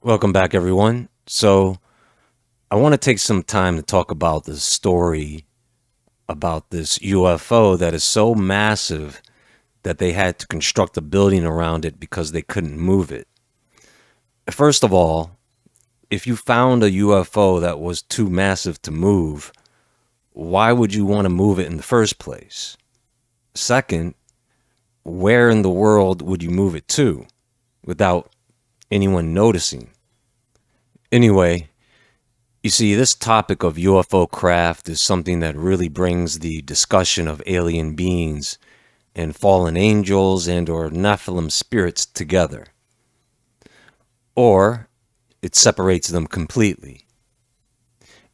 Welcome back, everyone. So, I want to take some time to talk about the story about this UFO that is so massive that they had to construct a building around it because they couldn't move it. First of all, if you found a UFO that was too massive to move, why would you want to move it in the first place? Second, where in the world would you move it to without anyone noticing? Anyway, you see, this topic of UFO craft is something that really brings the discussion of alien beings and fallen angels and or NEPHILIM spirits together. Or it separates them completely.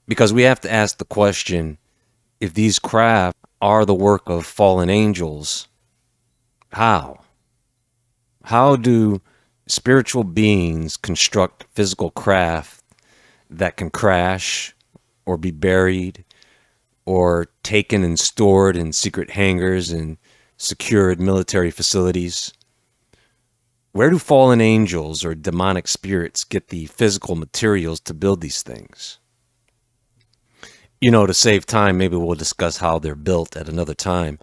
Because we have to ask the question, if these craft are the work of fallen angels, how? How do spiritual beings construct physical craft that can crash or be buried or taken and stored in secret hangars and secured military facilities? Where do fallen angels or demonic spirits get the physical materials to build these things? To save time, maybe we'll discuss how they're built at another time.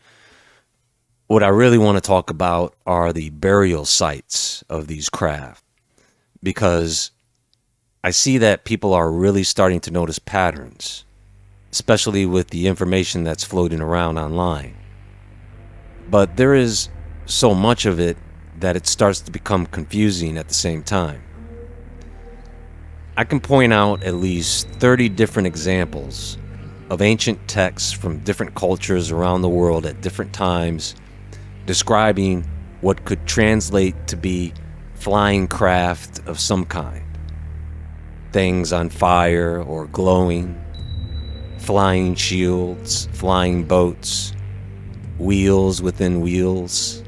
What I really want to talk about are the burial sites of these craft, because I see that people are really starting to notice patterns, especially with the information that's floating around online. But there is so much of it that it starts to become confusing at the same time. I can point out at least 30 different examples of ancient texts from different cultures around the world at different times describing what could translate to be flying craft of some kind. Things on fire or glowing, flying shields, flying boats, wheels within wheels.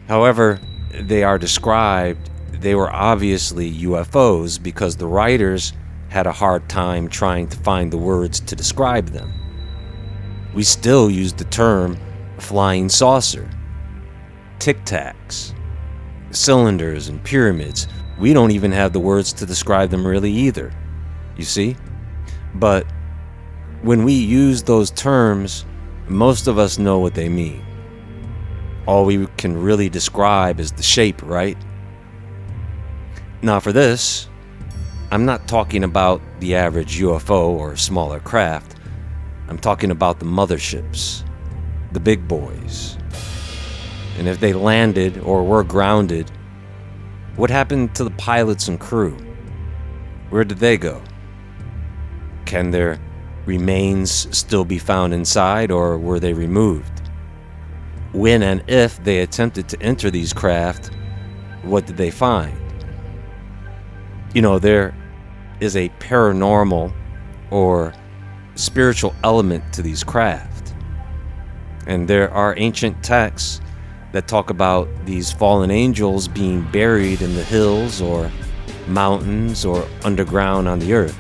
However they are described, they were obviously UFOs because the writers had a hard time trying to find the words to describe them. We still use the term flying saucer, tic tacs, cylinders, and pyramids. We don't even have the words to describe them really either, you see? But when we use those terms, most of us know what they mean. All we can really describe is the shape, right? Now for this, I'm not talking about the average UFO or smaller craft. I'm talking about the motherships, the big boys. And if they landed or were grounded, what happened to the pilots and crew? Where did they go? Can their remains still be found inside, or were they removed? When and if they attempted to enter these craft, what did they find? There is a paranormal or spiritual element to these craft. And there are ancient texts that talk about these fallen angels being buried in the hills or mountains or underground on the earth.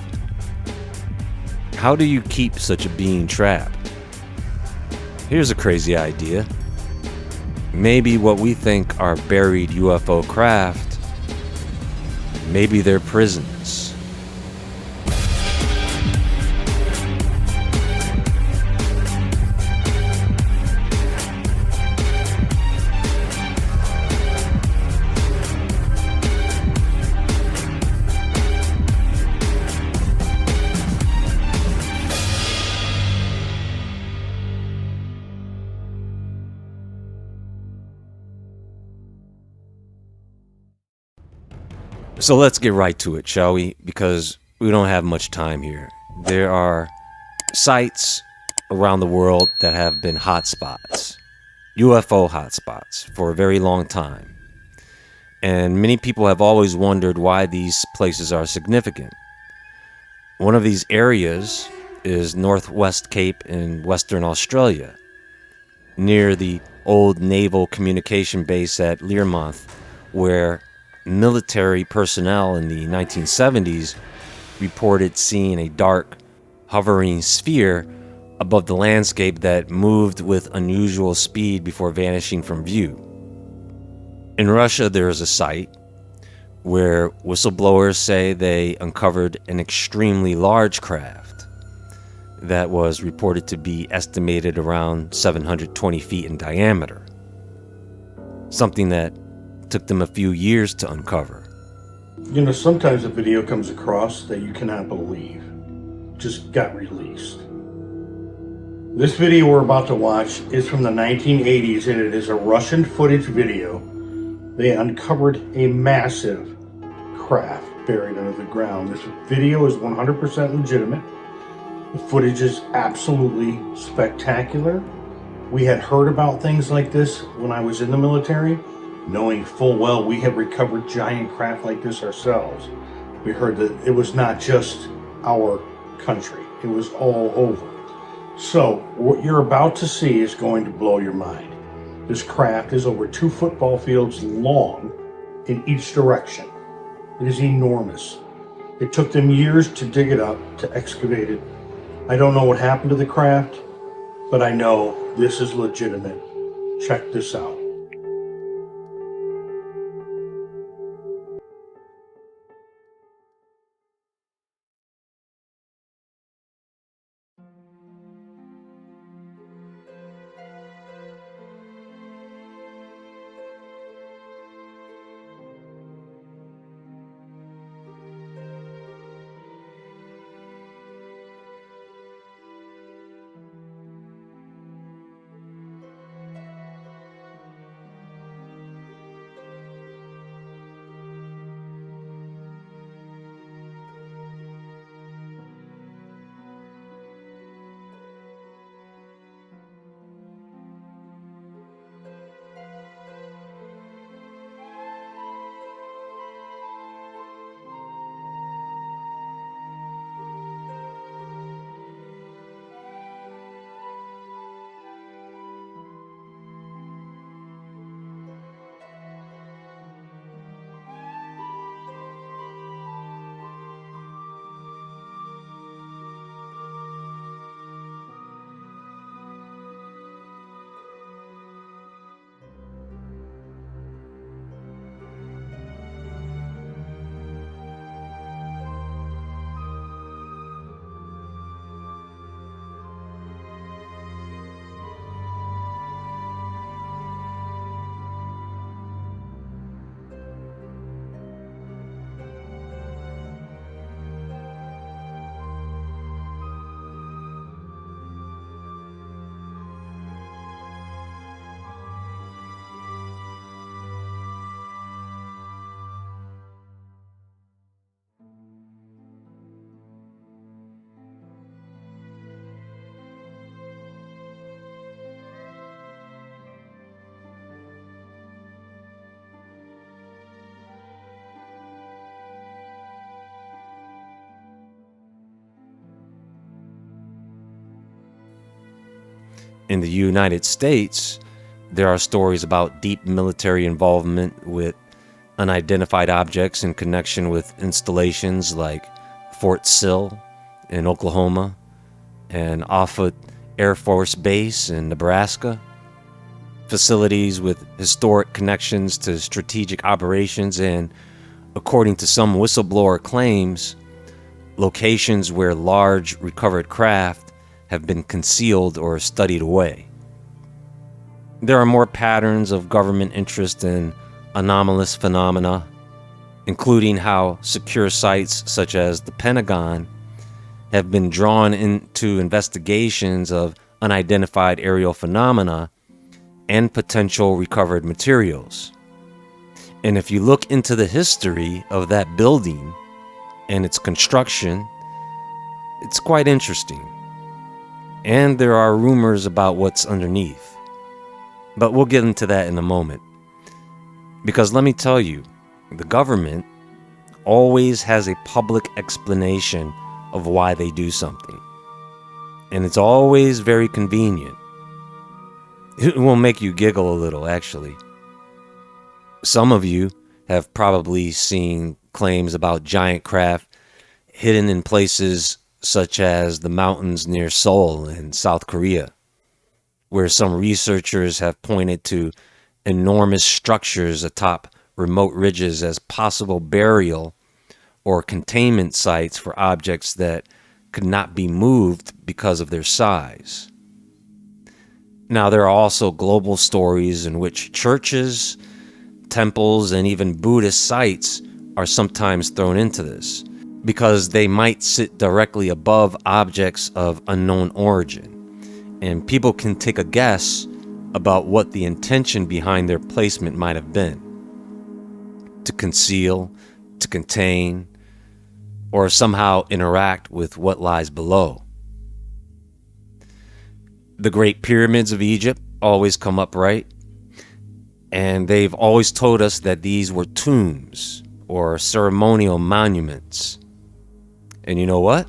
How do you keep such a being trapped? Here's a crazy idea. Maybe what we think are buried UFO craft, maybe they're prisons. So let's get right to it, shall we? Because we don't have much time here. There are sites around the world that have been hotspots, UFO hotspots, for a very long time. And many people have always wondered why these places are significant. One of these areas is Northwest Cape in Western Australia, near the old naval communication base at Learmonth, where military personnel in the 1970s reported seeing a dark, hovering sphere above the landscape that moved with unusual speed before vanishing from view. In Russia, there is a site where whistleblowers say they uncovered an extremely large craft that was reported to be estimated around 720 feet in diameter, something that took them a few years to uncover. You know, sometimes a video comes across that you cannot believe just got released. This video we're about to watch is from the 1980s, and it is a Russian footage video. They uncovered a massive craft buried under the ground. This video is 100% legitimate. The footage is absolutely spectacular. We had heard about things like this when I was in the military, knowing full well we had recovered giant craft like this ourselves. We heard that it was not just our country, it was all over. So what you're about to see is going to blow your mind. This craft is over 2 football fields long in each direction. It is enormous. It took them years to dig it up, to excavate it. I don't know what happened to the craft, but I know this is legitimate. Check this out. In the United States, there are stories about deep military involvement with unidentified objects in connection with installations like Fort Sill in Oklahoma and Offutt Air Force Base in Nebraska. Facilities with historic connections to strategic operations and, according to some whistleblower claims, locations where large recovered craft have been concealed or studied away. There are more patterns of government interest in anomalous phenomena, including how secure sites such as the Pentagon have been drawn into investigations of unidentified aerial phenomena and potential recovered materials. And if you look into the history of that building and its construction, it's quite interesting. And there are rumors about what's underneath. But we'll get into that in a moment. Because let me tell you, the government always has a public explanation of why they do something. And it's always very convenient. It will make you giggle a little, actually. Some of you have probably seen claims about giant craft hidden in places such as the mountains near Seoul in South Korea, where some researchers have pointed to enormous structures atop remote ridges as possible burial or containment sites for objects that could not be moved because of their size. Now, there are also global stories in which churches, temples, and even Buddhist sites are sometimes thrown into this because they might sit directly above objects of unknown origin, and people can take a guess about what the intention behind their placement might have been: to conceal, to contain, or somehow interact with what lies below. The Great Pyramids of Egypt always come up, right? And they've always told us that these were tombs or ceremonial monuments. And you know what?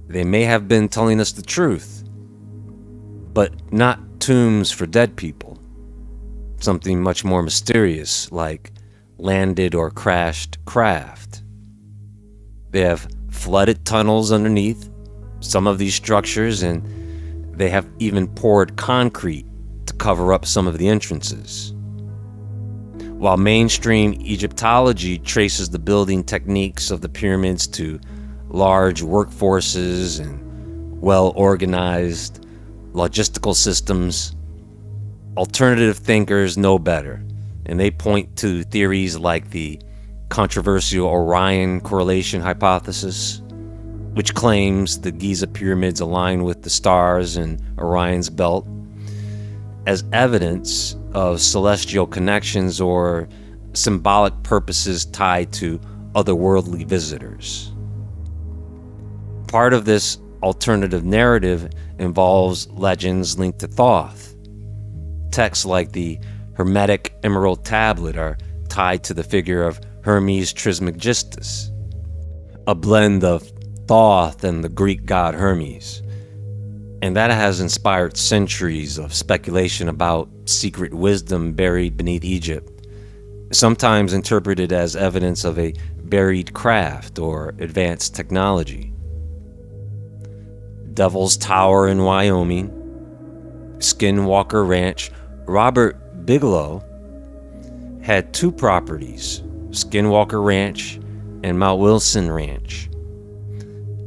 They may have been telling us the truth, but not tombs for dead people. Something much more mysterious, like landed or crashed craft. They have flooded tunnels underneath some of these structures, and they have even poured concrete to cover up some of the entrances. While mainstream Egyptology traces the building techniques of the pyramids to large workforces and well-organized logistical systems, alternative thinkers know better, and they point to theories like the controversial Orion correlation hypothesis, which claims the Giza pyramids align with the stars in Orion's belt, as evidence of celestial connections or symbolic purposes tied to otherworldly visitors. Part of this alternative narrative involves legends linked to Thoth. Texts like the Hermetic Emerald Tablet are tied to the figure of Hermes Trismegistus, a blend of Thoth and the Greek god Hermes. And that has inspired centuries of speculation about secret wisdom buried beneath Egypt, sometimes interpreted as evidence of a buried craft or advanced technology. Devil's Tower in Wyoming, Skinwalker Ranch. Robert Bigelow had two properties, Skinwalker Ranch and Mount Wilson Ranch.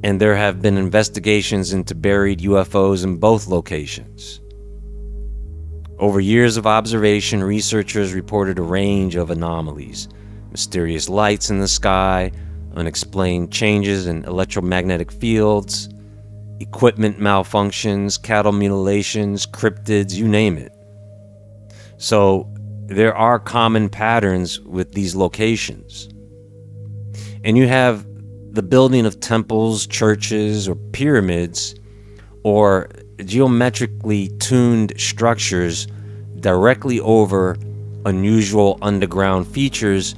And there have been investigations into buried UFOs in both locations. Over years of observation, researchers reported a range of anomalies: mysterious lights in the sky, unexplained changes in electromagnetic fields, equipment malfunctions, cattle mutilations, cryptids, you name it. So there are common patterns with these locations. And you have the building of temples, churches, or pyramids, or geometrically tuned structures directly over unusual underground features,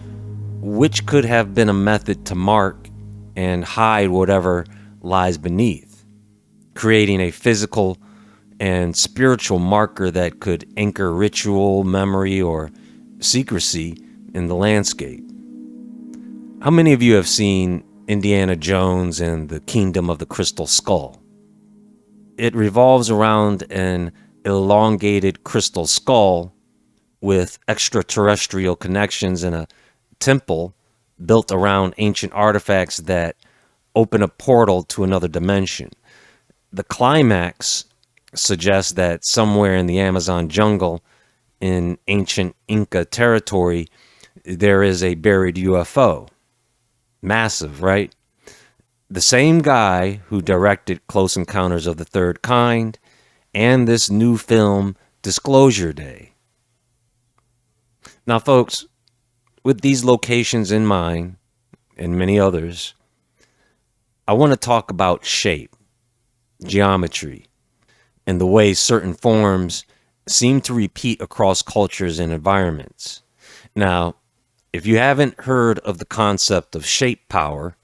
which could have been a method to mark and hide whatever lies beneath, creating a physical and spiritual marker that could anchor ritual, memory, or secrecy in the landscape. How many of you have seen Indiana Jones and the Kingdom of the Crystal Skull? It revolves around an elongated crystal skull with extraterrestrial connections in a temple built around ancient artifacts that open a portal to another dimension. The climax suggests that somewhere in the Amazon jungle in ancient Inca territory, there is a buried UFO. Massive, right? The same guy who directed Close Encounters of the Third Kind and this new film, Disclosure Day. Now, folks, with these locations in mind, and many others, I want to talk about shape, geometry, and the way certain forms seem to repeat across cultures and environments. Now, if you haven't heard of the concept of shape power,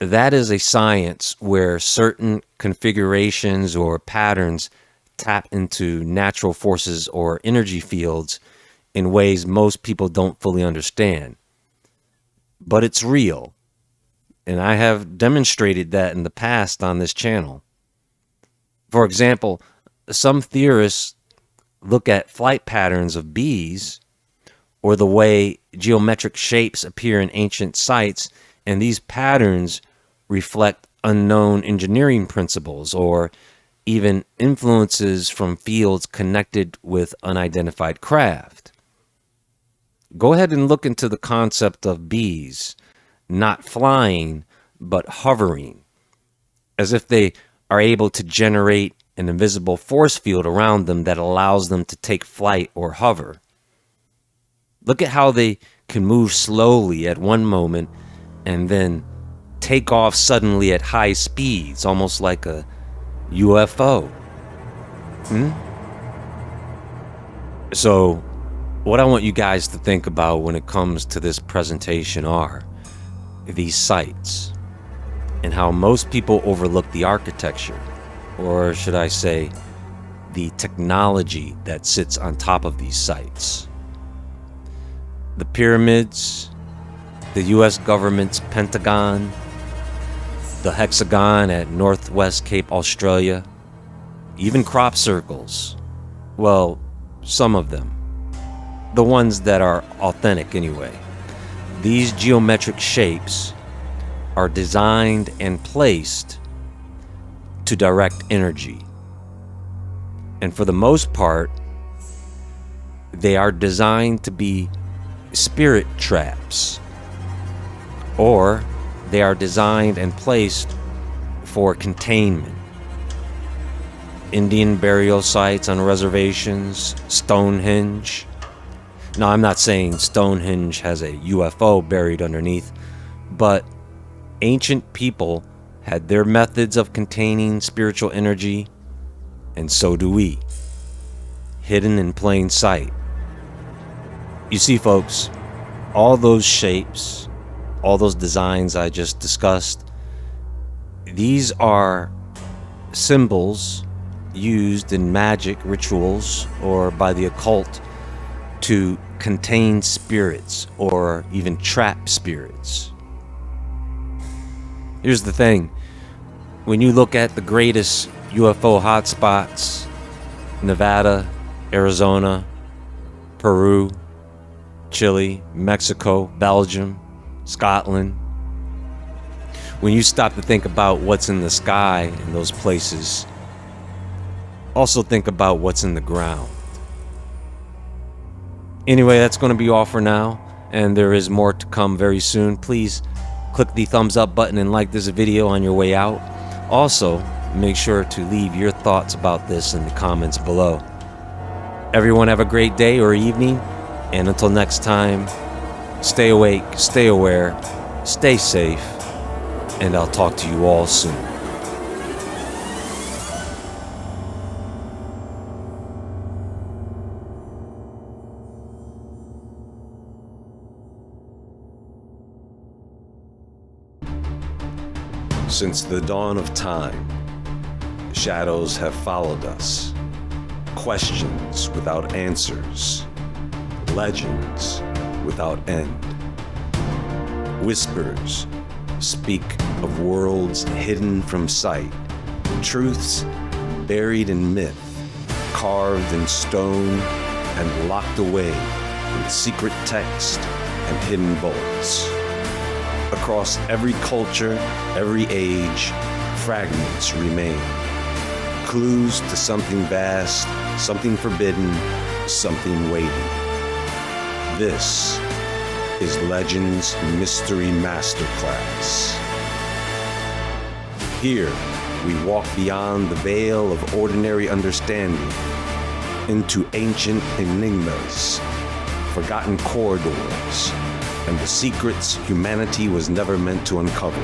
that is a science where certain configurations or patterns tap into natural forces or energy fields in ways most people don't fully understand. But it's real, and I have demonstrated that in the past on this channel. For example, some theorists look at flight patterns of bees or the way geometric shapes appear in ancient sites, and these patterns reflect unknown engineering principles or even influences from fields connected with unidentified craft. Go ahead and look into the concept of bees not flying but hovering, as if they are able to generate an invisible force field around them that allows them to take flight or hover. Look at how they can move slowly at one moment and then take off suddenly at high speeds, almost like a UFO. So, what I want you guys to think about when it comes to this presentation are these sites and how most people overlook the architecture, or should I say, the technology that sits on top of these sites. The pyramids, the US government's Pentagon, the hexagon at Northwest Cape, Australia, even crop circles. Well, some of them. The ones that are authentic anyway. These geometric shapes are designed and placed to direct energy. And for the most part, they are designed to be spirit traps, or they are designed and placed for containment. Indian burial sites on reservations, Stonehenge. Now, I'm not saying Stonehenge has a UFO buried underneath, but ancient people had their methods of containing spiritual energy, and so do we, hidden in plain sight. You see, folks, all those shapes, all those designs I just discussed, these are symbols used in magic rituals or by the occult to contain spirits or even trap spirits. Here's the thing. When you look at the greatest UFO hotspots, Nevada, Arizona, Peru, Chile, Mexico, Belgium, Scotland, when you stop to think about what's in the sky in those places, also think about what's in the ground. Anyway, that's going to be all for now, and there is more to come very soon. Please click the thumbs up button and like this video on your way out. Also, make sure to leave your thoughts about this in the comments below. Everyone have a great day or evening, and until next time, stay awake, stay aware, stay safe, and I'll talk to you all soon. Since the dawn of time, shadows have followed us. Questions without answers. Legends without end. Whispers speak of worlds hidden from sight. Truths buried in myth, carved in stone, and locked away in secret text and hidden vaults. Across every culture, every age, fragments remain. Clues to something vast, something forbidden, something waiting. This is Legends Mystery Masterclass. Here, we walk beyond the veil of ordinary understanding into ancient enigmas, forgotten corridors, and the secrets humanity was never meant to uncover.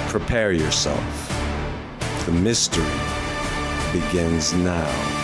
Prepare yourself. The mystery begins now.